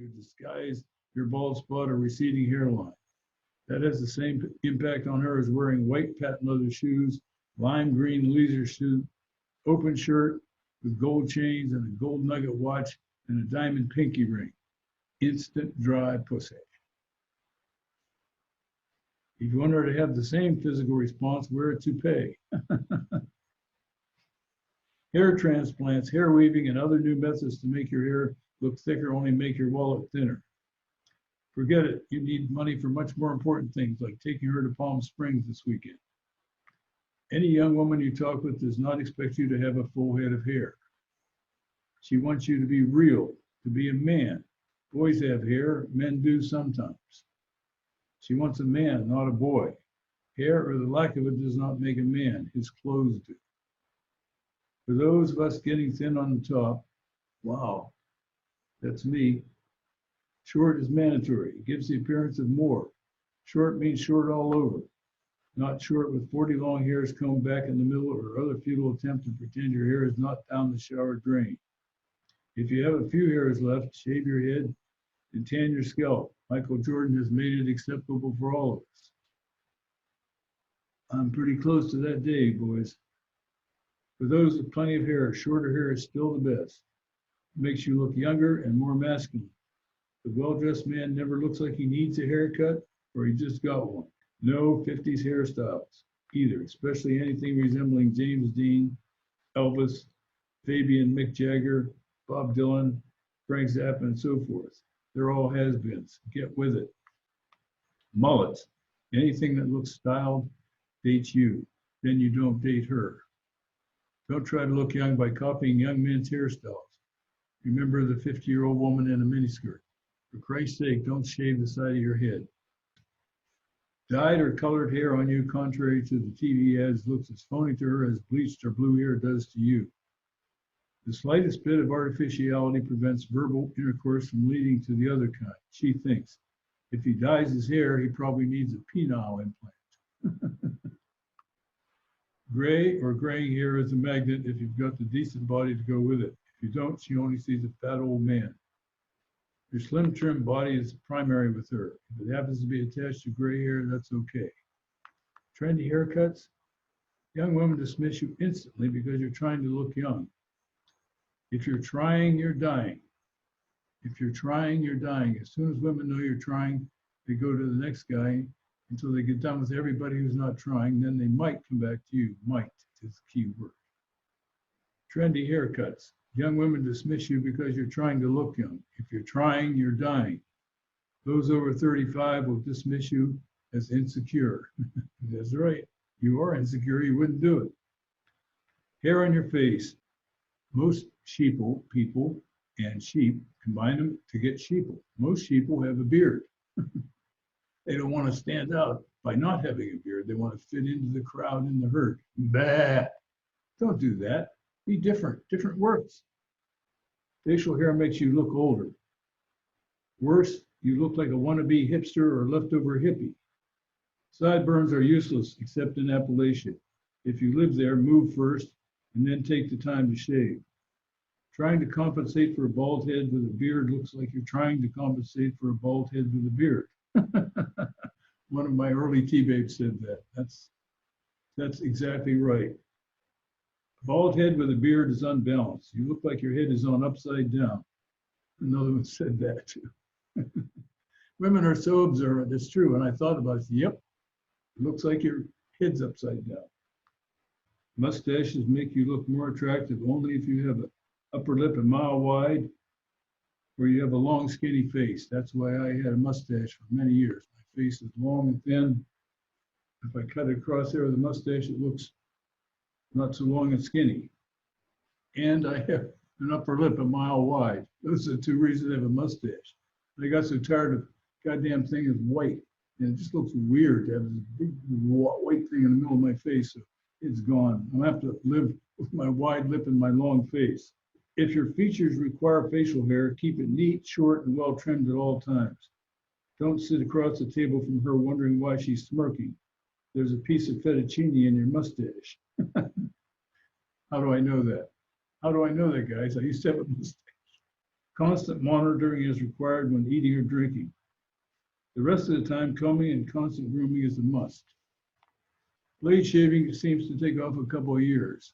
you disguise your bald spot or receding hairline. That has the same impact on her as wearing white patent leather shoes, lime green leisure suit, open shirt with gold chains and a gold nugget watch and a diamond pinky ring. Instant dry pussy. If you want her to have the same physical response, wear a toupee. Hair transplants, hair weaving, and other new methods to make your hair look thicker only make your wallet thinner. Forget it. You need money for much more important things, like taking her to Palm Springs this weekend. Any young woman you talk with does not expect you to have a full head of hair. She wants you to be real, to be a man. Boys have hair, men do sometimes. She wants a man, not a boy. Hair or the lack of it does not make a man. His clothes do. For those of us getting thin on the top, wow, that's me. Short is mandatory. It gives the appearance of more. Short means short all over, not short with 40 long hairs combed back in the middle or other futile attempt to pretend your hair is not down the shower drain. If you have a few hairs left, shave your head and tan your scalp. Michael Jordan has made it acceptable for all of us. I'm pretty close to that day, boys. For those with plenty of hair, shorter hair is still the best. It makes you look younger and more masculine. The well-dressed man never looks like he needs a haircut or he just got one. No 50s hairstyles either, especially anything resembling James Dean, Elvis, Fabian, Mick Jagger, Bob Dylan, Frank Zappa, and so forth. They're all has-beens. Get with it. Mullets. Anything that looks styled dates you. Then you don't date her. Don't try to look young by copying young men's hairstyles. Remember the 50-year-old woman in a miniskirt. For Christ's sake, don't shave the side of your head. Dyed or colored hair on you, contrary to the TV ads, looks as phony to her as bleached or blue hair does to you. The slightest bit of artificiality prevents verbal intercourse from leading to the other kind. She thinks, if he dyes his hair, he probably needs a penile implant. Gray or graying hair is a magnet if you've got the decent body to go with it. If you don't, she only sees a fat old man. Your slim, trim body is primary with her. If it happens to be attached to gray hair, that's okay. Trendy haircuts? Young women dismiss you instantly because you're trying to look young. If you're trying, you're dying. If you're trying, you're dying. As soon as women know you're trying, they go to the next guy until they get done with everybody who's not trying. Then they might come back to you. Might is the key word. Trendy haircuts. Young women dismiss you because you're trying to look young. If you're trying, you're dying. Those over 35 will dismiss you as insecure. That's right. You are insecure. You wouldn't do it. Hair on your face. Most people and sheep combine them to get sheeple. Most sheeple have a beard. They don't want to stand out by not having a beard. They want to fit into the crowd in the herd. Bah! Don't do that. Be different. Different works. Facial hair makes you look older. Worse, you look like a wannabe hipster or leftover hippie. Sideburns are useless except in Appalachia. If you live there, move first and then take the time to shave. Trying to compensate for a bald head with a beard looks like you're trying to compensate for a bald head with a beard. One of my early T-babes said that. That's exactly right. A bald head with a beard is unbalanced. You look like your head is on upside down. Another one said that too. Women are so observant, it's true. And I thought about it, yep, it looks like your head's upside down. Mustaches make you look more attractive only if you have an upper lip a mile wide or you have a long, skinny face. That's why I had a mustache for many years. My face is long and thin. If I cut it across there with a mustache, it looks not so long and skinny. And I have an upper lip a mile wide. Those are the two reasons I have a mustache. I got so tired of goddamn thing is white. And it just looks weird to have this big white thing in the middle of my face. So it's gone. I'll have to live with my wide lip and my long face. If your features require facial hair, keep it neat, short, and well trimmed at all times. Don't sit across the table from her wondering why she's smirking. There's a piece of fettuccine in your mustache. How do I know that? How do I know that, guys? I used to have a mustache. Constant monitoring is required when eating or drinking. The rest of the time, combing and constant grooming is a must. Blade shaving seems to take off a couple of years.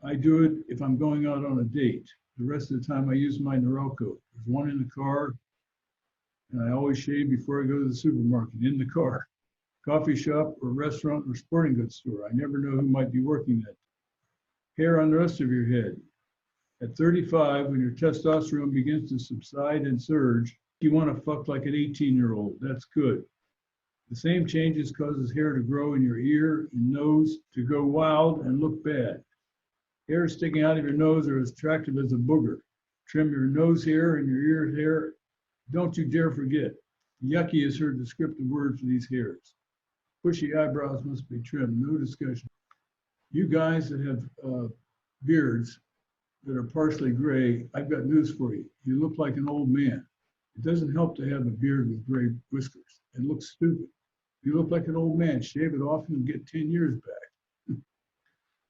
I do it if I'm going out on a date. The rest of the time, I use my Norelco. There's one in the car, and I always shave before I go to the supermarket, in the car, coffee shop, or restaurant, or sporting goods store. I never know who might be working that. Hair on the rest of your head. At 35, when your testosterone begins to subside and surge, you want to fuck like an 18-year-old. That's good. The same changes causes hair to grow in your ear and nose to go wild and look bad. Hair sticking out of your nose are as attractive as a booger. Trim your nose hair and your ear hair. Don't you dare forget. Yucky is her descriptive word for these hairs. Bushy eyebrows must be trimmed. No discussion. You guys that have beards that are partially gray, I've got news for you. You look like an old man. It doesn't help to have a beard with gray whiskers. It looks stupid. You look like an old man. Shave it off and get 10 years back.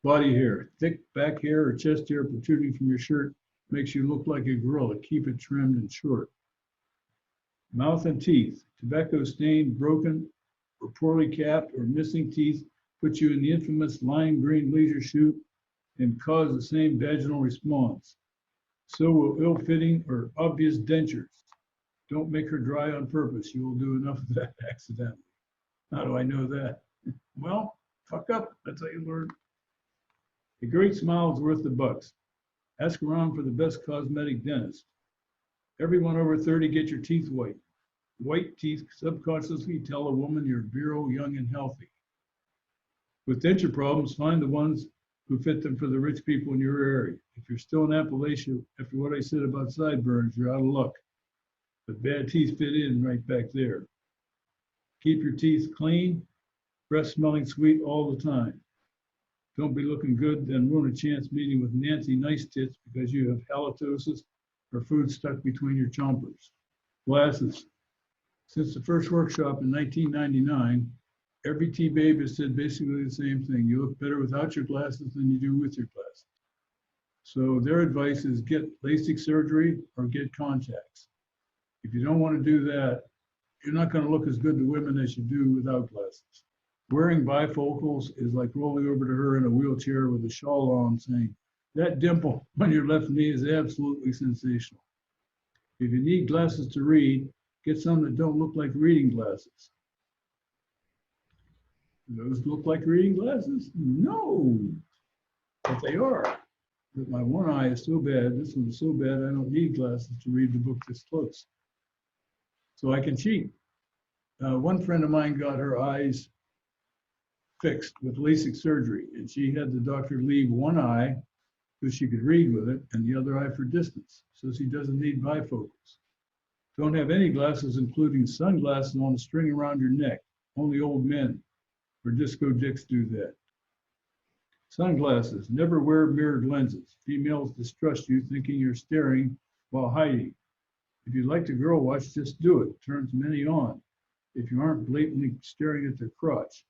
Body hair. Thick back hair or chest hair protruding from your shirt makes you look like a gorilla. Keep it trimmed and short. Mouth and teeth. Tobacco stained, broken, or poorly capped or missing teeth put you in the infamous lime green leisure suit and cause the same vaginal response. So will ill-fitting or obvious dentures. Don't make her dry on purpose. You will do enough of that accidentally. How do I know that? Well, fuck up. That's how you learn. A great smile is worth the bucks. Ask around for the best cosmetic dentist. Everyone over 30, get your teeth white. White teeth subconsciously tell a woman you're virile, young, and healthy. With denture problems, find the ones who fit them for the rich people in your area. If you're still in Appalachia, after what I said about sideburns, you're out of luck. But bad teeth fit in right back there. Keep your teeth clean, breath smelling sweet all the time. Don't be looking good, then ruin a chance meeting with Nancy Nice Tits because you have halitosis or food stuck between your chompers. Glasses. Since the first workshop in 1999, every T-Babe has said basically the same thing. You look better without your glasses than you do with your glasses. So their advice is get LASIK surgery or get contacts. If you don't want to do that, you're not going to look as good to women as you do without glasses. Wearing bifocals is like rolling over to her in a wheelchair with a shawl on saying, that dimple on your left knee is absolutely sensational. If you need glasses to read, get some that don't look like reading glasses. Those look like reading glasses? No, but they are. But my one eye is so bad, this one is so bad, I don't need glasses to read the book this close. So I can cheat. One friend of mine got her eyes fixed with LASIK surgery, and she had the doctor leave one eye so she could read with it and the other eye for distance, so she doesn't need bifocals. Don't have any glasses, including sunglasses on a string around your neck. Only old men or disco dicks do that. Sunglasses, never wear mirrored lenses. Females distrust you thinking you're staring while hiding. If you like to girl watch, just do it. Turns many on. If you aren't blatantly staring at their crotch,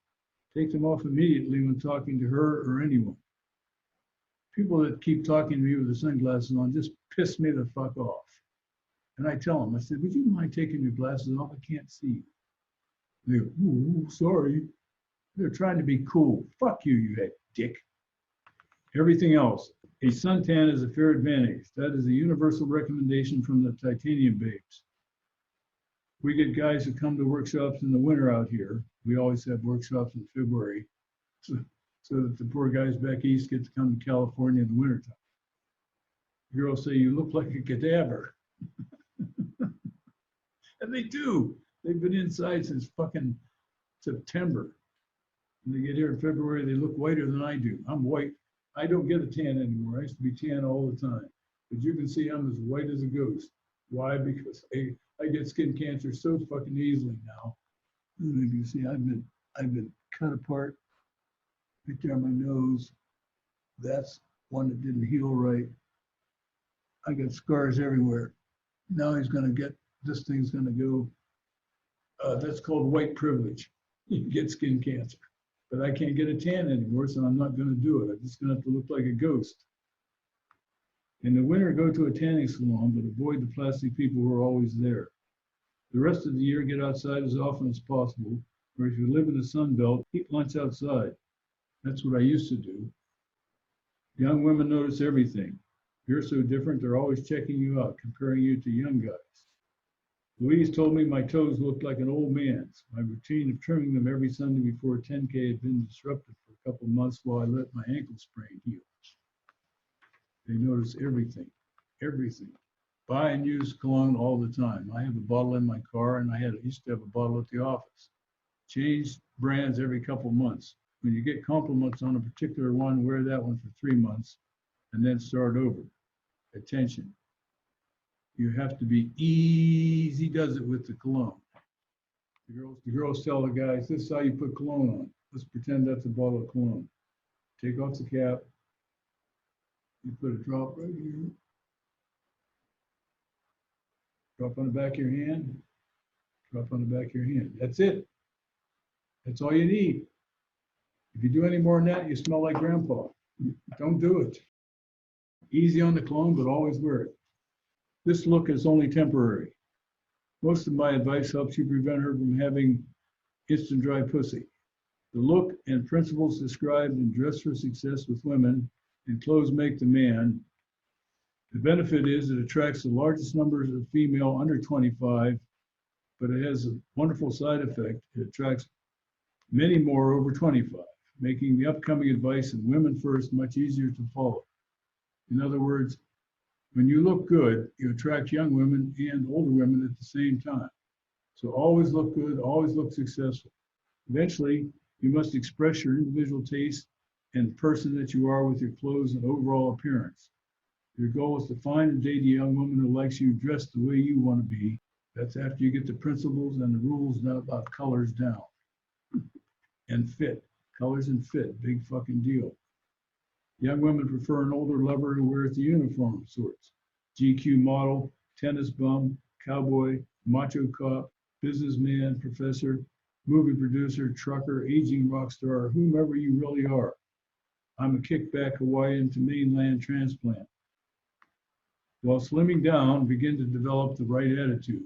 take them off immediately when talking to her or anyone. People that keep talking to me with the sunglasses on just piss me the fuck off. And I tell them, I said, would you mind taking your glasses off? I can't see you. They go, ooh, sorry. They're trying to be cool. Fuck you, you dick. Everything else. A suntan is a fair advantage. That is a universal recommendation from the Titanium Babes. We get guys who come to workshops in the winter out here. We always have workshops in February, so that the poor guys back east get to come to California in the wintertime. Girls say, you look like a cadaver. And they do. They've been inside since fucking September. When they get here in February, they look whiter than I do. I'm white. I don't get a tan anymore. I used to be tan all the time. But you can see I'm as white as a ghost. Why? Because I get skin cancer so fucking easily now. And you can see I've been cut apart right there on my nose. That's one that didn't heal right. I got scars everywhere. Now he's gonna get, this thing's gonna go, that's called white privilege. You can get skin cancer. But I can't get a tan anymore, so I'm not gonna do it. I'm just gonna have to look like a ghost. In the winter, go to a tanning salon, but avoid the plastic people who are always there. The rest of the year, get outside as often as possible, or if you live in the Sun Belt, eat lunch outside. That's what I used to do. Young women notice everything. You're so different, they're always checking you out, comparing you to young guys. Louise told me my toes looked like an old man's. My routine of trimming them every Sunday before 10K had been disrupted for a couple of months while I let my ankle sprain heal. They notice everything, everything. Buy and use cologne all the time. I have a bottle in my car, and I used to have a bottle at the office. Change brands every couple of months. When you get compliments on a particular one, wear that one for 3 months, and then start over. Attention. You have to be easy does it with the cologne. The girls tell the guys, this is how you put cologne on. Let's pretend that's a bottle of cologne. Take off the cap. You put a drop right here. Drop on the back of your hand. Drop on the back of your hand. That's it. That's all you need. If you do any more than that, you smell like grandpa. Don't do it. Easy on the cologne, but always wear it. This look is only temporary. Most of my advice helps you prevent her from having instant dry pussy. The look and principles described in Dress for Success with Women and Clothes Make the Man. The benefit is it attracts the largest numbers of female under 25, but it has a wonderful side effect. It attracts many more over 25, making the upcoming advice in Women First much easier to follow. In other words, when you look good, you attract young women and older women at the same time. So always look good, always look successful. Eventually, you must express your individual taste and the person that you are with your clothes and overall appearance. Your goal is to find and date a young woman who likes you dressed the way you want to be. That's after you get the principles and the rules about colors down. And fit. Colors and fit, big fucking deal. Young women prefer an older lover who wears the uniform of sorts. GQ model, tennis bum, cowboy, macho cop, businessman, professor, movie producer, trucker, aging rock star, whomever you really are. I'm a kickback Hawaiian to mainland transplant. While slimming down, begin to develop the right attitude.